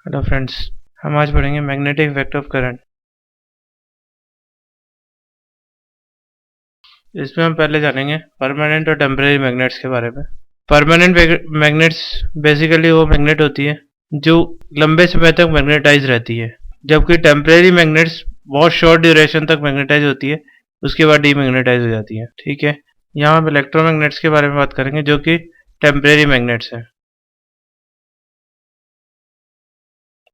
Hello friends, हम आज पढ़ेंगे मैग्नेटिक इफेक्ट ऑफ करंट। इसमें हम पहले जानेंगे परमानेंट और टेम्परेरी मैग्नेट्स के बारे में। परमानेंट मैग्नेट्स बेसिकली वो मैग्नेट होती है जो लंबे समय तक मैग्नेटाइज रहती है, जबकि टेम्परेरी मैग्नेट्स बहुत शॉर्ट ड्यूरेशन तक मैग्नेटाइज होती है, उसके बाद डीमैग्नेटाइज हो जाती है। ठीक है, यहाँ हम इलेक्ट्रोमैग्नेट्स के बारे में बात करेंगे जो कि टेम्परेरी मैग्नेट्स हैं।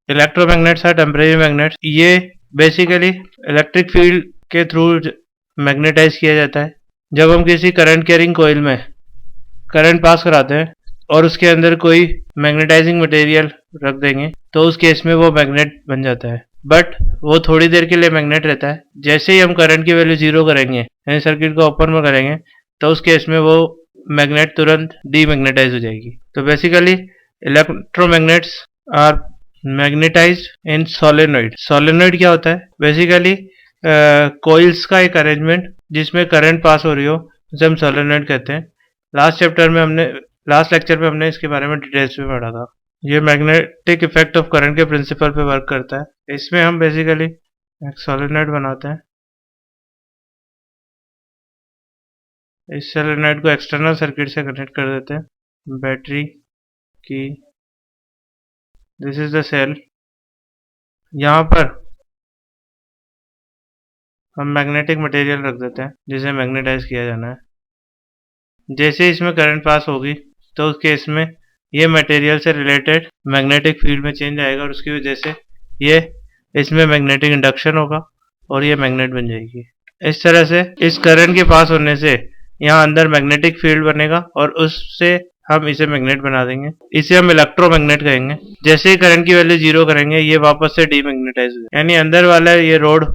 इलेक्ट्रोमैग्नेट्स है टेम्परेरी मैग्नेट्स, ये बेसिकली इलेक्ट्रिक फील्ड के थ्रू मैग्नेटाइज किया जाता है। जब हम किसी करंट कैरिंग कोयल में करंट पास कराते हैं और उसके अंदर कोई मैग्नेटाइजिंग मटेरियल रख देंगे तो उस केस में वो मैग्नेट बन जाता है, बट वो थोड़ी देर के लिए मैग्नेट रहता है। जैसे ही हम करंट की वैल्यू जीरो करेंगे यानी सर्किट को ओपन में करेंगे तो उस केस में वो मैग्नेट तुरंत डीमैग्नेटाइज हो जाएगी। तो basically electromagnets are magnetised in solenoid. Solenoid क्या होता है? बेसिकली कोइल्स का एक अरेंजमेंट जिसमें करंट पास हो रही हो, उसे हम सोलेनोइड कहते हैं। लास्ट लेक्चर में हमने इसके बारे में डिटेल्स में पढ़ा था। ये मैग्नेटिक इफेक्ट ऑफ करंट के प्रिंसिपल पे वर्क करता है। इसमें हम बेसिकली एक सोलेनोइड बनाते हैं। इस सोलेनोइड को एक्सटर्नल सर्किट से कनेक्ट कर देते हैं बैटरी की। This is the cell. यहाँ पर हम मैग्नेटिक मटेरियल रख देते हैं जिसे मैग्नेटाइज किया जाना है। जैसे इसमें करंट पास होगी तो उस केस में ये मटेरियल से रिलेटेड मैग्नेटिक फील्ड में चेंज आएगा और उसकी वजह से ये इसमें मैग्नेटिक इंडक्शन होगा और ये मैग्नेट बन जाएगी। इस तरह से इस करंट के पास होने से यहाँ अंदर मैग्नेटिक फील्ड बनेगा और उससे हम इसे मैग्नेट बना देंगे। इसे हम इलेक्ट्रोमैग्नेट कहेंगे। जैसे ही करंट की वैल्यू जीरो करेंगे ये वापस से डीमैग्नेटाइज हो जाएगा, यानी अंदर वाला ये रोड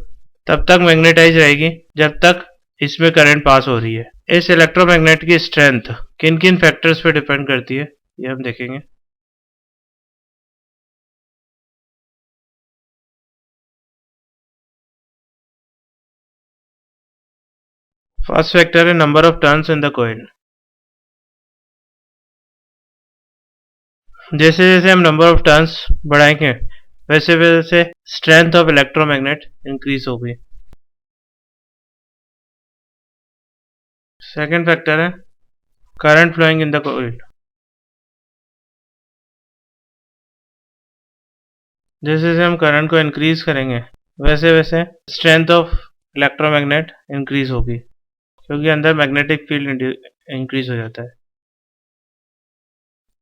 तब तक मैग्नेटाइज रहेगी जब तक इसमें करंट पास हो रही है। इस इलेक्ट्रोमैग्नेट की स्ट्रेंथ किन किन फैक्टर्स पे डिपेंड करती है ये हम देखेंगे। फर्स्ट फैक्टर है number of turns in the coil. जैसे जैसे हम नंबर ऑफ टर्न्स बढ़ाएंगे वैसे वैसे स्ट्रेंथ ऑफ इलेक्ट्रोमैग्नेट इंक्रीज होगी। सेकेंड फैक्टर है current flowing in the coil. जैसे जैसे हम करंट को इंक्रीज करेंगे वैसे वैसे स्ट्रेंथ ऑफ इलेक्ट्रोमैग्नेट इंक्रीज होगी, क्योंकि अंदर मैग्नेटिक फील्ड इंक्रीज हो जाता है।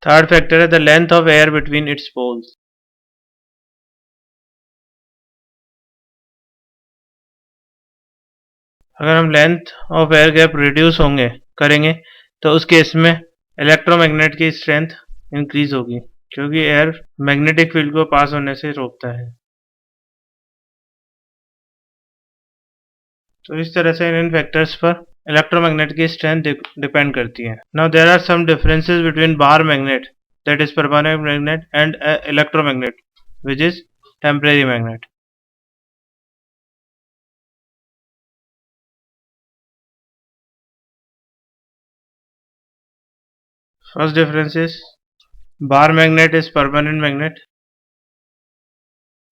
थर्ड फैक्टर है the length of air between its poles. अगर हम length of air gap reduce होंगे करेंगे तो उस केस में इलेक्ट्रोमैग्नेट की स्ट्रेंथ इंक्रीज होगी, क्योंकि एयर मैग्नेटिक फील्ड को पास होने से रोकता है। तो इस तरह से इन फैक्टर्स पर इलेक्ट्रोमैग्नेट की स्ट्रेंथ डिपेंड करती है। Now there are some differences between bar magnet that is permanent magnet and electromagnet which is temporary magnet. First difference is bar magnet is permanent magnet,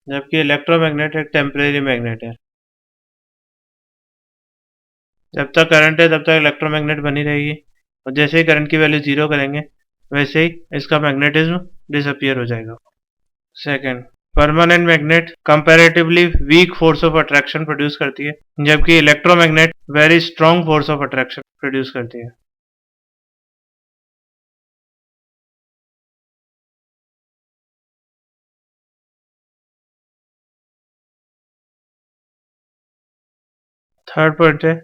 जबकि इलेक्ट्रोमैग्नेट एक temporary magnet है। जब तक current है तब तक इलेक्ट्रोमैग्नेट बनी रहेगी और जैसे ही करंट की वैल्यू जीरो करेंगे वैसे ही इसका मैग्नेटिज्म डिसअपियर हो जाएगा। Second, permanent magnet comparatively weak force of attraction produce करती है, जबकि electromagnet very strong force of attraction produce करती है। थर्ड पॉइंट है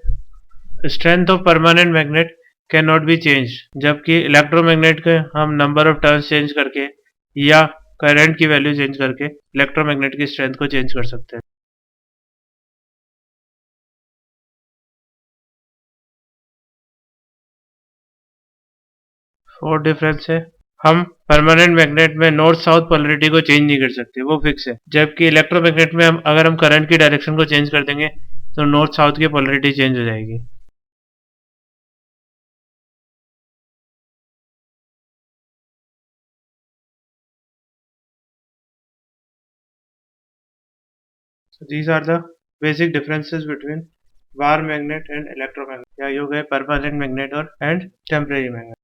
strength of permanent magnet can not be change, जबकि इलेक्ट्रोमैग्नेट के हम नंबर ऑफ टर्न्स चेंज करके या करंट की वैल्यू चेंज करके इलेक्ट्रोमैग्नेट की स्ट्रेंथ को चेंज कर सकते हैं। फोर्थ डिफरेंस है हम परमानेंट मैग्नेट में नॉर्थ साउथ पोलरिटी को चेंज नहीं कर सकते, वो फिक्स है, जबकि इलेक्ट्रोमैग्नेट में हम अगर हम करंट की डायरेक्शन को चेंज कर देंगे तो नॉर्थ साउथ की पोलरिटी चेंज हो जाएगी। So these are the basic differences between bar magnet and electromagnet. या ये हो गए permanent magnet और and temporary magnet.